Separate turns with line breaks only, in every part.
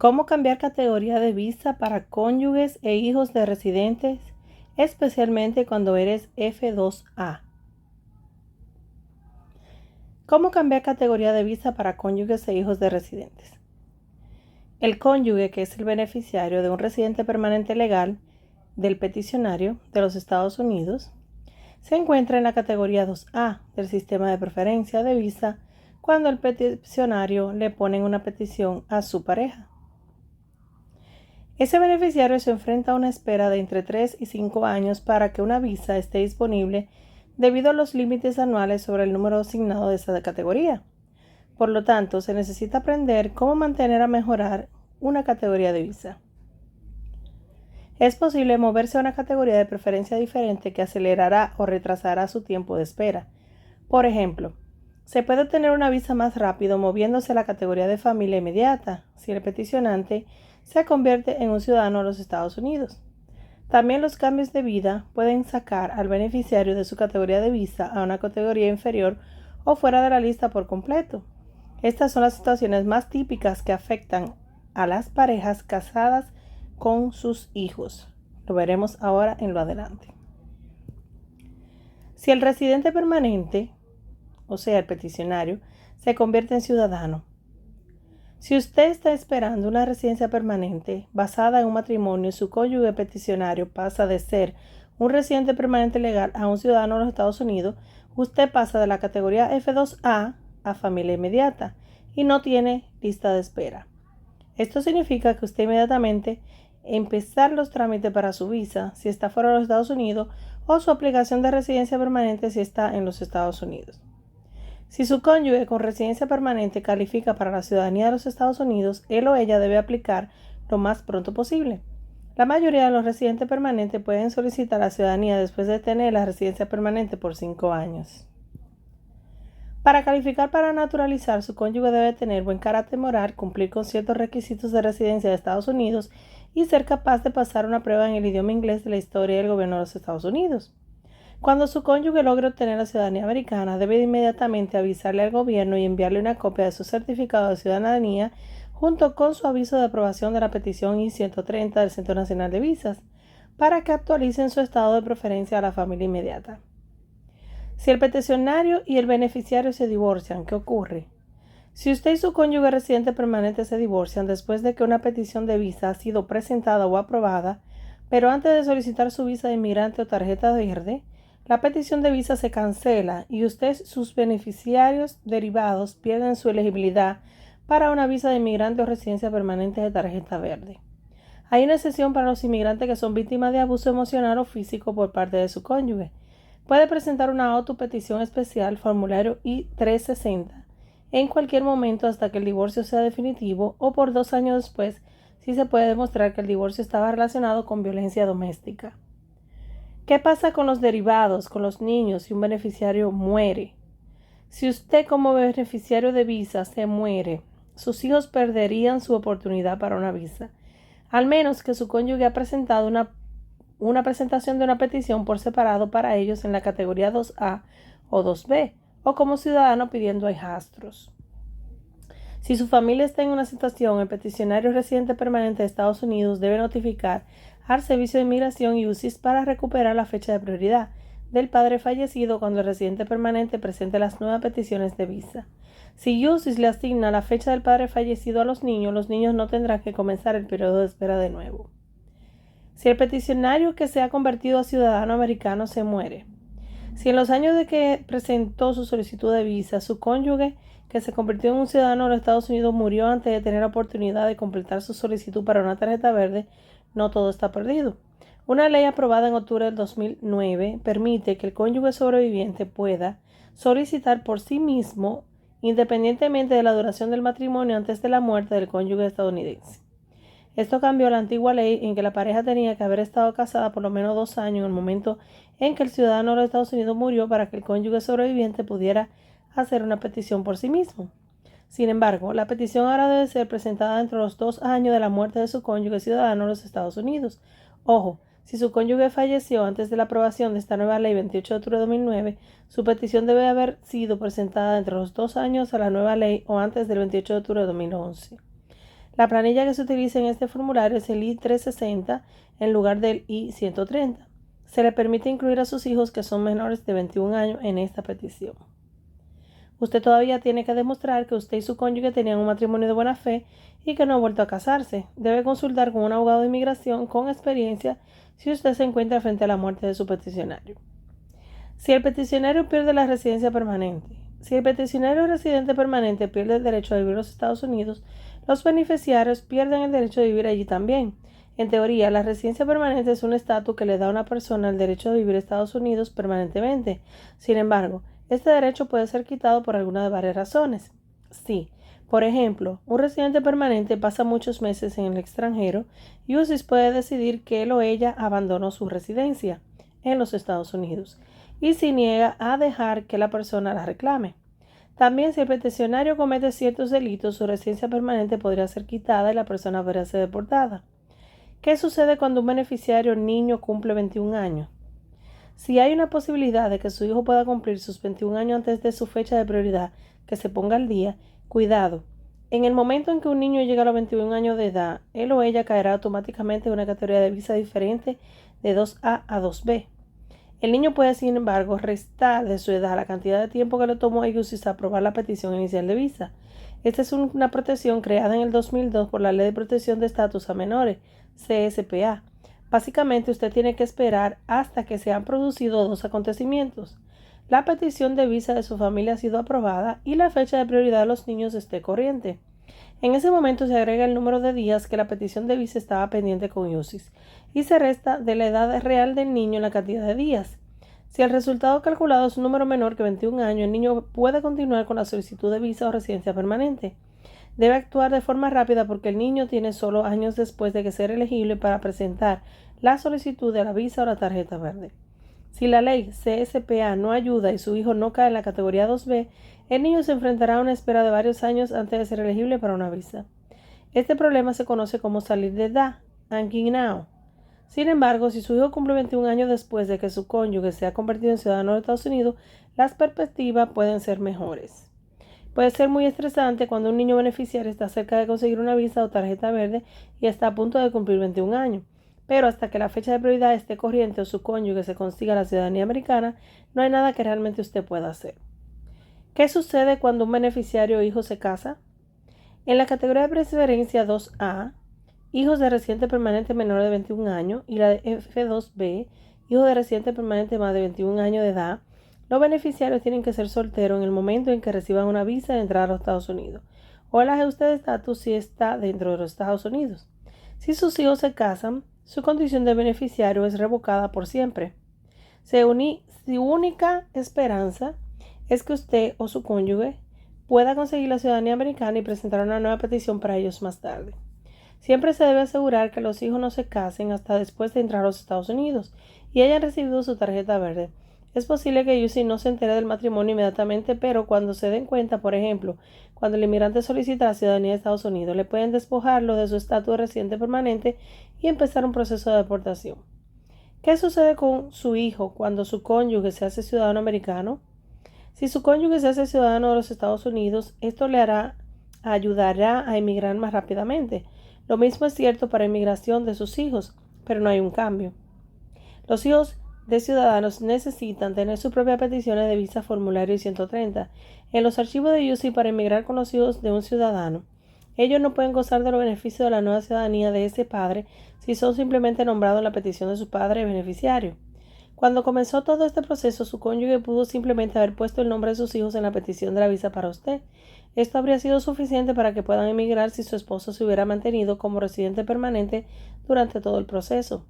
¿Cómo cambiar categoría de visa para cónyuges e hijos de residentes, especialmente cuando eres F2A? ¿Cómo cambiar categoría de visa para cónyuges e hijos de residentes? El cónyuge, que es el beneficiario de un residente permanente legal del peticionario de los Estados Unidos, se encuentra en la categoría 2A del sistema de preferencia de visa cuando el peticionario le pone una petición a su pareja. Ese beneficiario se enfrenta a una espera de entre 3 y 5 años para que una visa esté disponible debido a los límites anuales sobre el número asignado de esa categoría. Por lo tanto, se necesita aprender cómo mantener o mejorar una categoría de visa. Es posible moverse a una categoría de preferencia diferente que acelerará o retrasará su tiempo de espera. Por ejemplo, se puede obtener una visa más rápido moviéndose a la categoría de familia inmediata si el peticionante se convierte en un ciudadano de los Estados Unidos. También los cambios de vida pueden sacar al beneficiario de su categoría de visa a una categoría inferior o fuera de la lista por completo. Estas son las situaciones más típicas que afectan a las parejas casadas con sus hijos. Lo veremos ahora en lo adelante. Si el residente permanente, o sea, el peticionario, se convierte en ciudadano. Si usted está esperando una residencia permanente basada en un matrimonio y su cónyuge peticionario pasa de ser un residente permanente legal a un ciudadano de los Estados Unidos, usted pasa de la categoría F2A a familia inmediata y no tiene lista de espera. Esto significa que usted inmediatamente empezar los trámites para su visa si está fuera de los Estados Unidos o su aplicación de residencia permanente si está en los Estados Unidos. Si su cónyuge con residencia permanente califica para la ciudadanía de los Estados Unidos, él o ella debe aplicar lo más pronto posible. La mayoría de los residentes permanentes pueden solicitar la ciudadanía después de tener la residencia permanente por 5 años. Para calificar para naturalizar, su cónyuge debe tener buen carácter moral, cumplir con ciertos requisitos de residencia de Estados Unidos y ser capaz de pasar una prueba en el idioma inglés de la historia del gobierno de los Estados Unidos. Cuando su cónyuge logre obtener la ciudadanía americana, debe inmediatamente avisarle al gobierno y enviarle una copia de su certificado de ciudadanía junto con su aviso de aprobación de la petición I-130 del Centro Nacional de Visas, para que actualicen su estado de preferencia a la familia inmediata. Si el peticionario y el beneficiario se divorcian, ¿qué ocurre? Si usted y su cónyuge residente permanente se divorcian después de que una petición de visa ha sido presentada o aprobada, pero antes de solicitar su visa de inmigrante o tarjeta verde, la petición de visa se cancela y usted y sus beneficiarios derivados pierden su elegibilidad para una visa de inmigrante o residencia permanente de tarjeta verde. Hay una excepción para los inmigrantes que son víctimas de abuso emocional o físico por parte de su cónyuge. Puede presentar una autopetición especial, formulario I-360, en cualquier momento hasta que el divorcio sea definitivo o por 2 años después si se puede demostrar que el divorcio estaba relacionado con violencia doméstica. ¿Qué pasa con los derivados, con los niños si un beneficiario muere? Si usted como beneficiario de visa se muere, sus hijos perderían su oportunidad para una visa, al menos que su cónyuge haya presentado una presentación de una petición por separado para ellos en la categoría 2A o 2B, o como ciudadano pidiendo hijastros. Si su familia está en una situación, el peticionario residente permanente de Estados Unidos debe notificar al Servicio de Inmigración y UCIS para recuperar la fecha de prioridad del padre fallecido cuando el residente permanente presente las nuevas peticiones de visa. Si UCIS le asigna la fecha del padre fallecido a los niños no tendrán que comenzar el periodo de espera de nuevo. Si el peticionario que se ha convertido a ciudadano americano se muere, si en los años de que presentó su solicitud de visa, su cónyuge que se convirtió en un ciudadano de los Estados Unidos murió antes de tener la oportunidad de completar su solicitud para una tarjeta verde, no todo está perdido. Una ley aprobada en octubre del 2009 permite que el cónyuge sobreviviente pueda solicitar por sí mismo, independientemente de la duración del matrimonio antes de la muerte del cónyuge estadounidense. Esto cambió la antigua ley en que la pareja tenía que haber estado casada por lo menos 2 años en el momento en que el ciudadano de los Estados Unidos murió para que el cónyuge sobreviviente pudiera hacer una petición por sí mismo. Sin embargo, la petición ahora debe ser presentada dentro de los 2 años de la muerte de su cónyuge ciudadano de los Estados Unidos. Ojo, si su cónyuge falleció antes de la aprobación de esta nueva ley 28 de octubre de 2009, su petición debe haber sido presentada entre los 2 años a la nueva ley o antes del 28 de octubre de 2011. La planilla que se utiliza en este formulario es el I-360 en lugar del I-130. Se le permite incluir a sus hijos que son menores de 21 años en esta petición. Usted todavía tiene que demostrar que usted y su cónyuge tenían un matrimonio de buena fe y que no ha vuelto a casarse. Debe consultar con un abogado de inmigración con experiencia si usted se encuentra frente a la muerte de su peticionario. Si el peticionario pierde la residencia permanente. Si el peticionario residente permanente pierde el derecho a vivir en los Estados Unidos, los beneficiarios pierden el derecho de vivir allí también. En teoría, la residencia permanente es un estatus que le da a una persona el derecho de vivir en Estados Unidos permanentemente. Sin embargo, este derecho puede ser quitado por alguna de varias razones. Sí, por ejemplo, un residente permanente pasa muchos meses en el extranjero y UCIS puede decidir que él o ella abandonó su residencia en los Estados Unidos y se niega a dejar que la persona la reclame. También, si el peticionario comete ciertos delitos, su residencia permanente podría ser quitada y la persona podría ser deportada. ¿Qué sucede cuando un beneficiario niño cumple 21 años? Si hay una posibilidad de que su hijo pueda cumplir sus 21 años antes de su fecha de prioridad, que se ponga al día, cuidado. En el momento en que un niño llega a los 21 años de edad, él o ella caerá automáticamente en una categoría de visa diferente de 2A a 2B. El niño puede, sin embargo, restar de su edad la cantidad de tiempo que le tomó a UCIS aprobar la petición inicial de visa. Esta es una protección creada en el 2002 por la Ley de Protección de Estatus a Menores, CSPA. Básicamente, usted tiene que esperar hasta que se han producido dos acontecimientos. La petición de visa de su familia ha sido aprobada y la fecha de prioridad de los niños esté corriente. En ese momento se agrega el número de días que la petición de visa estaba pendiente con UCIS y se resta de la edad real del niño la cantidad de días. Si el resultado calculado es un número menor que 21 años, el niño puede continuar con la solicitud de visa o residencia permanente. Debe actuar de forma rápida porque el niño tiene solo años después de que ser elegible para presentar la solicitud de la visa o la tarjeta verde. Si la ley CSPA no ayuda y su hijo no cae en la categoría 2B, el niño se enfrentará a una espera de varios años antes de ser elegible para una visa. Este problema se conoce como salir de edad, aging now. Sin embargo, si su hijo cumple 21 años después de que su cónyuge se ha convertido en ciudadano de Estados Unidos, las perspectivas pueden ser mejores. Puede ser muy estresante cuando un niño beneficiario está cerca de conseguir una visa o tarjeta verde y está a punto de cumplir 21 años. Pero hasta que la fecha de prioridad esté corriente o su cónyuge se consiga la ciudadanía americana, no hay nada que realmente usted pueda hacer. ¿Qué sucede cuando un beneficiario o hijo se casa? En la categoría de preferencia 2A, hijos de residente permanente menor de 21 años, y la de F2B, hijos de residente permanente más de 21 años de edad, los beneficiarios tienen que ser solteros en el momento en que reciban una visa de entrada a los Estados Unidos, o el ajuste de estatus si está dentro de los Estados Unidos. Si sus hijos se casan, su condición de beneficiario es revocada por siempre. Su única esperanza es que usted o su cónyuge pueda conseguir la ciudadanía americana y presentar una nueva petición para ellos más tarde. Siempre se debe asegurar que los hijos no se casen hasta después de entrar a los Estados Unidos y hayan recibido su tarjeta verde. Es posible que UCIS no se entere del matrimonio inmediatamente, pero cuando se den cuenta, por ejemplo, cuando el inmigrante solicita la ciudadanía de Estados Unidos, le pueden despojarlo de su estatus de residente permanente y empezar un proceso de deportación. ¿Qué sucede con su hijo cuando su cónyuge se hace ciudadano americano? Si su cónyuge se hace ciudadano de los Estados Unidos, esto le ayudará a emigrar más rápidamente. Lo mismo es cierto para inmigración de sus hijos, pero no hay un cambio. Los hijos de ciudadanos necesitan tener sus propias peticiones de visa formulario I-130 en los archivos de UCIS para inmigrar con los hijos de un ciudadano. Ellos no pueden gozar de los beneficios de la nueva ciudadanía de ese padre si son simplemente nombrados en la petición de su padre beneficiario. Cuando comenzó todo este proceso, su cónyuge pudo simplemente haber puesto el nombre de sus hijos en la petición de la visa para usted. Esto habría sido suficiente para que puedan emigrar si su esposo se hubiera mantenido como residente permanente durante todo el proceso.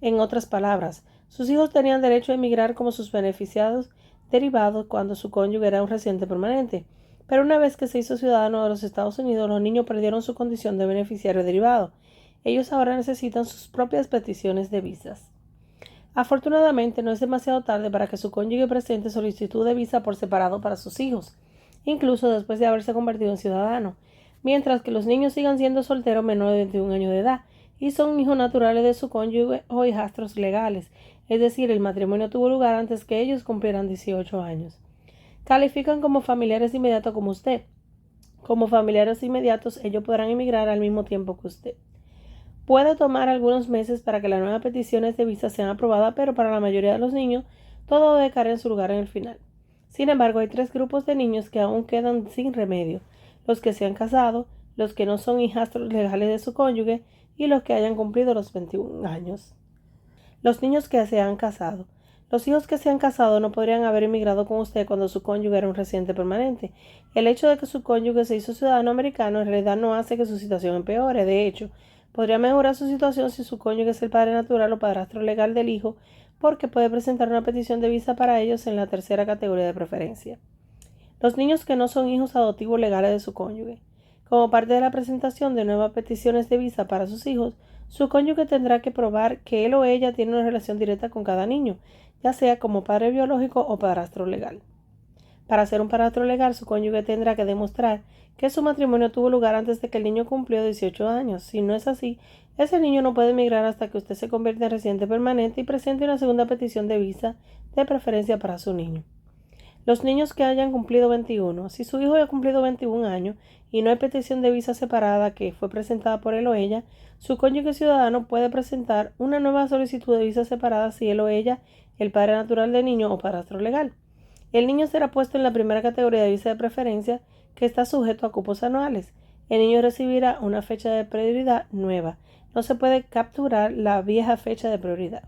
En otras palabras, sus hijos tenían derecho a emigrar como sus beneficiados derivados cuando su cónyuge era un residente permanente. Pero una vez que se hizo ciudadano de los Estados Unidos, los niños perdieron su condición de beneficiario derivado. Ellos ahora necesitan sus propias peticiones de visas. Afortunadamente, no es demasiado tarde para que su cónyuge presente solicitud de visa por separado para sus hijos, incluso después de haberse convertido en ciudadano, mientras que los niños sigan siendo solteros menores de 21 años de edad y son hijos naturales de su cónyuge o hijastros legales, es decir, el matrimonio tuvo lugar antes que ellos cumplieran 18 años. Califican como familiares inmediatos como usted. Como familiares inmediatos, ellos podrán emigrar al mismo tiempo que usted. Puede tomar algunos meses para que las nuevas peticiones de visa sean aprobadas, pero para la mayoría de los niños, todo debe caer en su lugar en el final. Sin embargo, hay 3 grupos de niños que aún quedan sin remedio: los que se han casado, los que no son hijastros legales de su cónyuge y los que hayan cumplido los 21 años. Los niños que se han casado. Los hijos que se han casado no podrían haber emigrado con usted cuando su cónyuge era un residente permanente. El hecho de que su cónyuge se hizo ciudadano americano en realidad no hace que su situación empeore. De hecho, podría mejorar su situación si su cónyuge es el padre natural o padrastro legal del hijo, porque puede presentar una petición de visa para ellos en la tercera categoría de preferencia. Los niños que no son hijos adoptivos legales de su cónyuge. Como parte de la presentación de nuevas peticiones de visa para sus hijos, su cónyuge tendrá que probar que él o ella tiene una relación directa con cada niño, ya sea como padre biológico o padrastro legal. Para ser un padrastro legal, su cónyuge tendrá que demostrar que su matrimonio tuvo lugar antes de que el niño cumplió 18 años. Si no es así, ese niño no puede emigrar hasta que usted se convierta en residente permanente y presente una segunda petición de visa de preferencia para su niño. Los niños que hayan cumplido 21. Si su hijo ha cumplido 21 años y no hay petición de visa separada que fue presentada por él o ella, su cónyuge ciudadano puede presentar una nueva solicitud de visa separada si él o ella, el padre natural del niño o padrastro legal. El niño será puesto en la primera categoría de visa de preferencia, que está sujeto a cupos anuales. El niño recibirá una fecha de prioridad nueva. No se puede capturar la vieja fecha de prioridad.